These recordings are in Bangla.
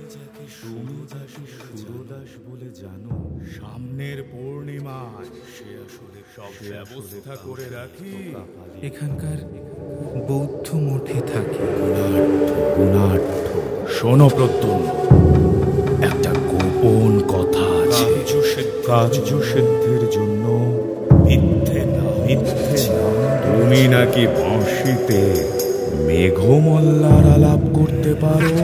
তুমি যাকে সুরদাস বলে জানো, সামনের পূর্ণিমায় সে আসলে সব ব্যবস্থা করে রাখি। এখানকার বৌদ্ধ মঠে থাকে। গুণাঢ্য শোনো প্রদ্যুম্ন, একটা গোপন কথা আছে। কার্যসিদ্ধির জন্য মিথ্যে না, তুমি নাকি বাঁশিতে মেঘমল্লার আলাপ করতে পারো।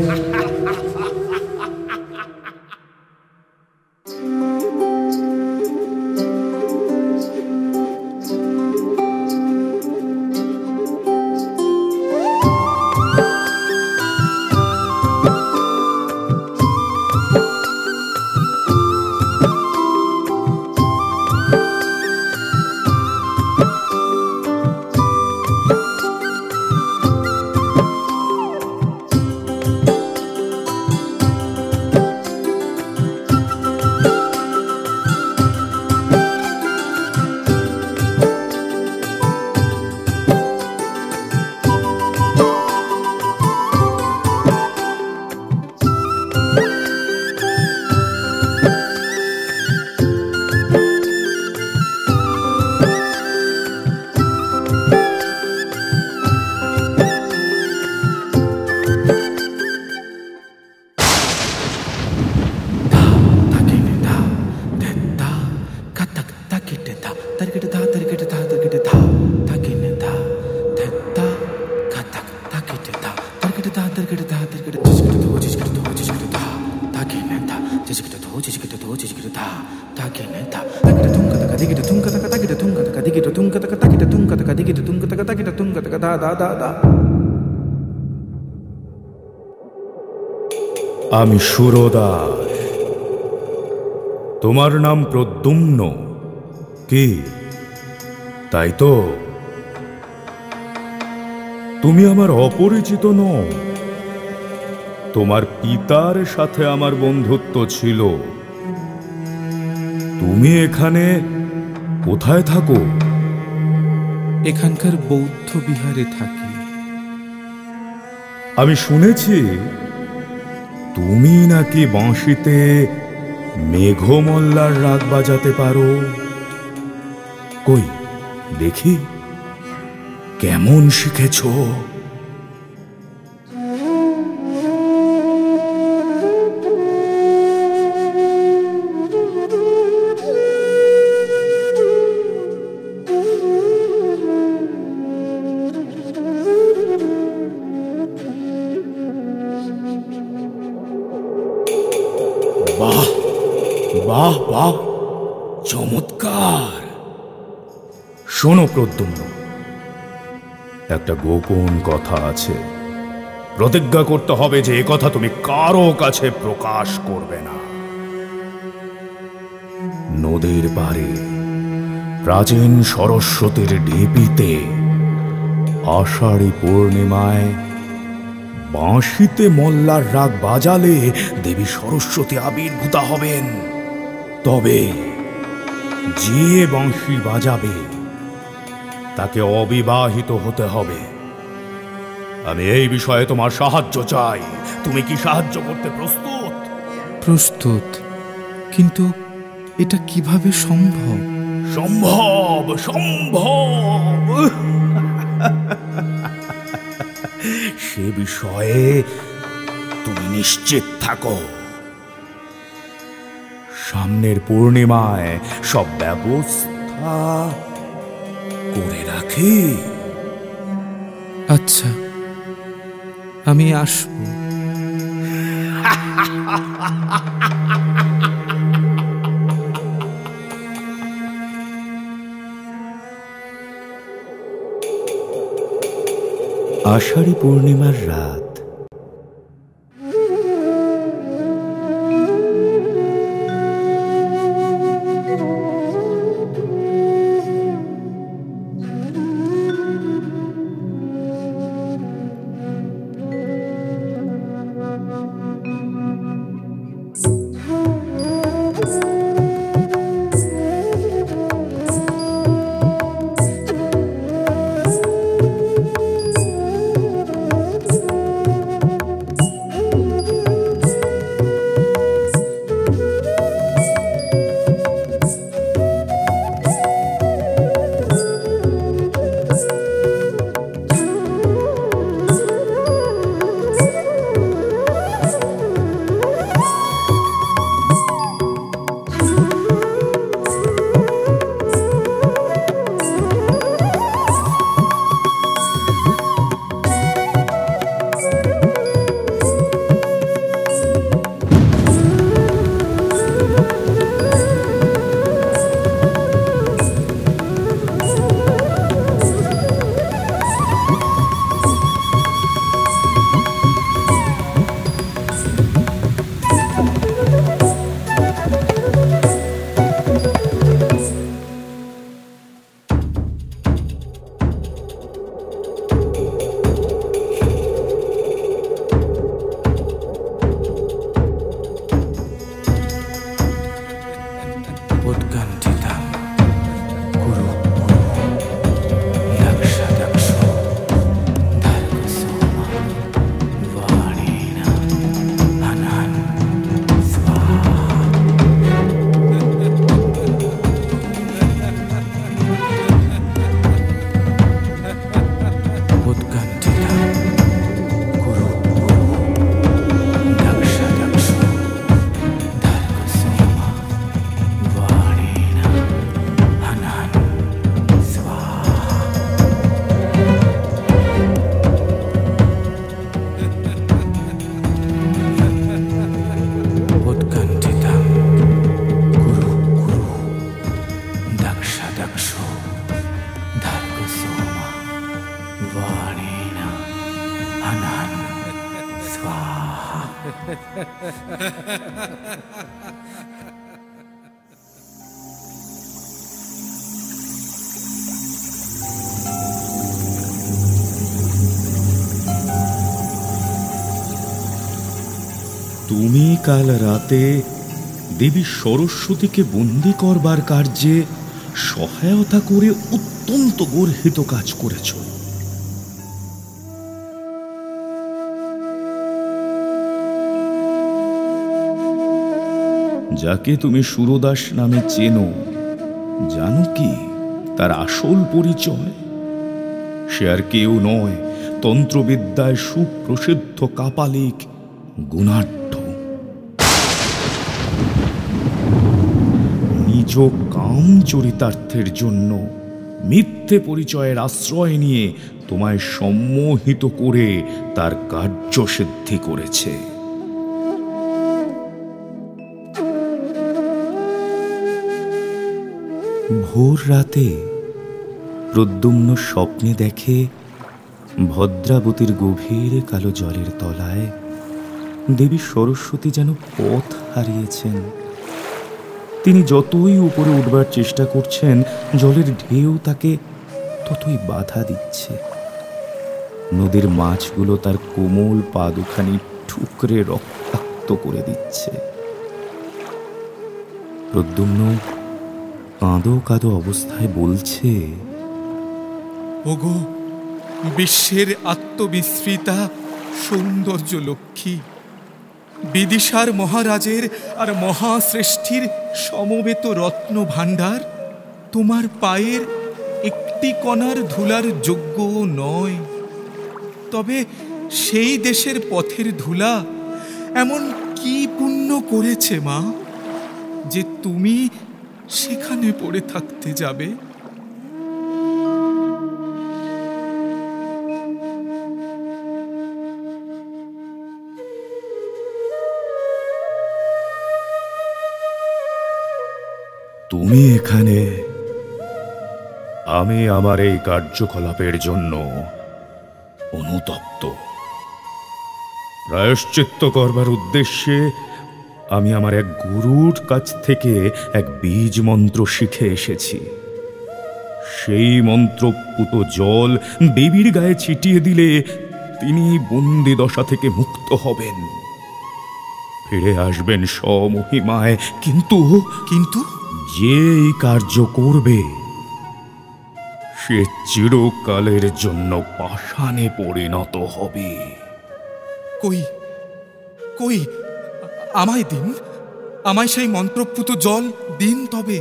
আমি সুরদাস, তোমার নাম প্রদ্যুম্ন কি? তাই তো? তুমি আমার অপরিচিত নও। তোমার পিতার সাথে আমার বন্ধুত্ব ছিল। তুমি এখানে কোথায় থাকো? এখানকার বৌদ্ধ বিহারে থাকি। আমি শুনেছি তুমি নাকি বাঁশিতে মেঘমল্লার রাগ বাজাতে পারো। কই দেখি কেমন শিখেছো? বাহ বাহ বাহ, চমৎকার। শোনো প্রদ্যুম্ন, একটা গোপন কথা আছে। প্রতিজ্ঞা করতে হবে যে এ কথা তুমি কারো কাছে প্রকাশ করবে না। নদীর পাড়ে প্রাচীন সরস্বতীর ঢিপিতে আষাঢ়ী পূর্ণিমায় বাঁশিতে মল্লার রাগ বাজালে দেবী সরস্বতী আবির্ভূতা হবেন। তবে যে বাঁশি বাজাবে তাকে অবিবাহিত হতে হবে। আমি এই বিষয়ে তোমার সাহায্য চাই। তুমি কি সাহায্য করতে প্রস্তুত? প্রস্তুত, কিন্তু এটা কিভাবে সম্ভব? সম্ভব, সম্ভব। সে বিষয়ে তুমি নিশ্চিত থাকো। সামনের পূর্ণিমায় সব ব্যবস্থা করে রাখি। আচ্ছা, আমি আসব। আষাঢ়ী পূর্ণিমার রাত। তুমি কাল রাতে দেবী সরস্বতীকে বন্দী করবার কার্যে সহায়তা করে অত্যন্ত গর্হিত কাজ করেছ। যাকে তুমি সুরদাস নামে চেনো, জানো কি তার আসল পরিচয়? সে আর কেউ নয়, তন্ত্রবিদ্যায় সুপ্রসিদ্ধ কাপালিক গুণাঢ্য। নিজ কাম চরিতার্থের জন্য মিথ্যে পরিচয়ের আশ্রয় নিয়ে তোমায় সম্মোহিত করে তার কার্যসিদ্ধি করেছে। ভোর রাতে প্রদ্যুম্ন স্বপ্নে দেখে ভদ্রাবতীর গভীর কালো জলের তলায় দেবী সরস্বতী যেন পথ হারিয়েছেন। তিনি যতই উপরে উঠবার চেষ্টা করছেন, জলের ঢেউ তাকে ততই বাধা দিচ্ছে। নদীর মাছগুলো তার কোমল পা দুখানি ঠুকরে রক্তাক্ত করে দিচ্ছে। প্রদ্যুম্ন কাঁদো কাঁদো অবস্থায় বলছে, ওগো বিশ্বের আত্মবিস্মৃতা সৌন্দর্য লক্ষ্মী, বিদিশার মহারাজের আর মহাশ্রেষ্ঠীর সমবেত রত্ন ভাণ্ডার তোমার পায়ের একটি কণার ধুলার যোগ্য নয়। তবে সেই দেশের পথের ধুলা এমন কি পুণ্য করেছে মা, যে তুমি সেখানে পড়ে থাকতে যাবে? তুমি এখানে, আমি আমার এই কার্যকলাপের জন্য অনুতপ্ত। প্রায়শ্চিত্ত করবার উদ্দেশ্যে আমি আমার এক গুরুর কাছ থেকে এক বীজ মন্ত্র শিখে এসেছি। সেই মন্ত্রপুত জল দেবীর গায়ে ছিটিয়ে দিলে তিনি বন্দি দশা থেকে মুক্ত হবেন, ফিরে আসবেন স্বমহিমায়। কিন্তু কিন্তু যে এই কার্য করবে সে চিরকালের জন্য পাষাণে পরিণত হবে। কই কই আমায় দিন, আমায় সেই মন্ত্রপুত জল দিন তবে।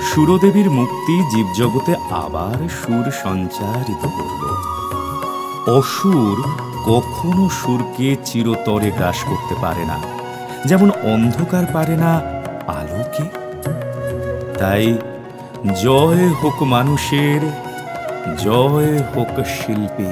সুরদেবীর মুক্তি জীবজগতে আবার সুর সঞ্চারিত করল। অসুর কখনো সুরকে চিরতরে গ্রাস করতে পারে না, যেমন অন্ধকার পারে না আলোকে। তাই জয় হোক মানুষের, জয় হোক শিল্পী।